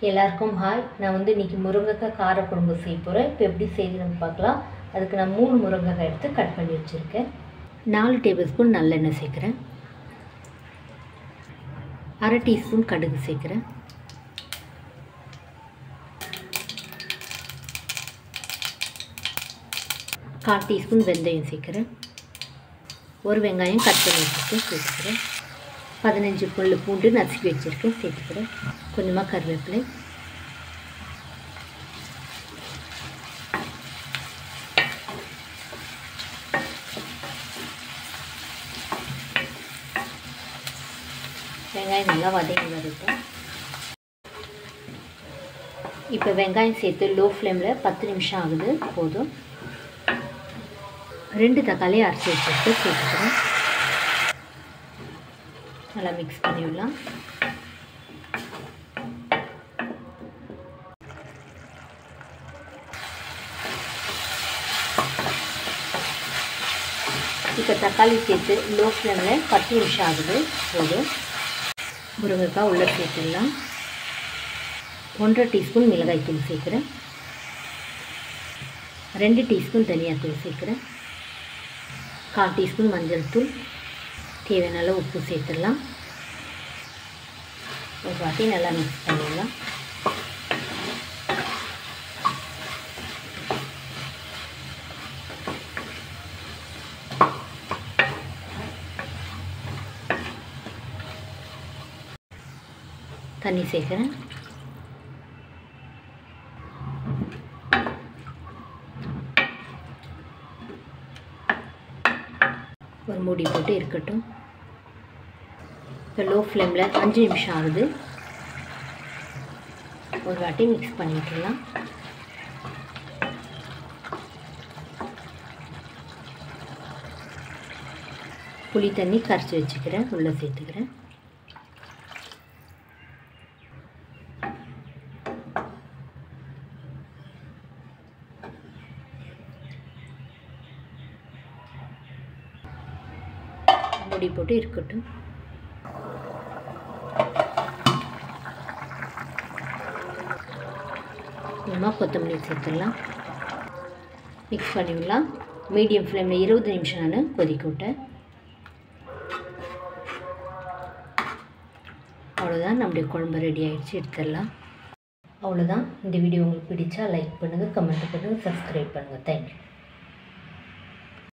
எல்லாருக்கும் ஹாய். நான் இன்றைக்கி முருங்கைக்காய் காரக்குழம்பு செய்ய போகிறேன். இப்போ எப்படி செய்யணும்னு பார்க்கலாம். அதுக்கு நான் 3 முருங்கைக்காய் எடுத்து கட் பண்ணி வச்சுருக்கேன். 4 டேபிள் ஸ்பூன் நல்லெண்ணெய் சேர்க்குறேன். 1/2 டீஸ்பூன் கடுகு சேர்க்குறேன். கால் டீஸ்பூன் வெந்தயம் சேர்க்குறேன். ஒரு வெங்காயம் கட் பண்ணி வச்சுருக்கேன் சேர்த்துக்கிறேன். 15 பல்லு பூண்டு நசுக்கி வச்சுருக்கேன் சேர்த்துக்கிறேன். கொஞ்சமாக கருவேப்பிலை, வெங்காயம் நல்லா வதங்கி வரட்டும். இப்போ வெங்காயம் சேர்த்து லோ ஃப்ளேமில் 10 நிமிஷம் ஆகுது, போதும். 2 தக்காளி அரைச்சி வச்சுட்டு சேர்த்துக்கிறேன். நல்லா மிக்ஸ் பண்ணி விடலாம். இப்போ தக்காளி சேர்த்து லோ ஃப்ளேமில் 10 நிமிஷம் ஆகுது, போதும். முருங்கைக்காய் உள்ளே சேர்த்துடலாம். 1/2 டீஸ்பூன் மிளகாய்த்தூள் சேர்க்குறேன். 2 டீஸ்பூன் தனியாத்தூள் சேர்க்குறேன். 1/4 டீஸ்பூன் மஞ்சள் தூள், தேவையான அளவு உப்பு சேர்த்துடலாம். ஒரு வாட்டி நல்லா மிக்ஸ் பண்ணிடலாம். தண்ணி சேர்க்குறேன். ஒரு மூடி போட்டு இருக்கட்டும். இப்போ லோ ஃப்ளேமில் 5 நிமிஷம் ஆகுது. ஒரு வாட்டி மிக்ஸ் பண்ணிக்கலாம். புளி தண்ணி கரைச்சி வச்சுக்கிறேன், உள்ளே சேர்த்துக்கிறேன். மூடி போட்டு இருக்கட்டும். கொஞ்சமாக கொத்தமல்லி சேர்த்துடலாம். மிக்ஸ் பண்ணிவிடலாம். மீடியம் ஃப்ளேமில் 20 நிமிஷம் நான் கொதிக்க விட்டேன். அவ்வளோதான், நம்முடைய குழம்பு ரெடி ஆகிடுச்சு, எடுத்துடலாம். அவ்வளோதான். இந்த வீடியோ உங்களுக்கு பிடிச்சா லைக் பண்ணுங்கள், கமெண்ட் பண்ணுங்கள், சப்ஸ்கிரைப் பண்ணுங்கள். தேங்க்யூ.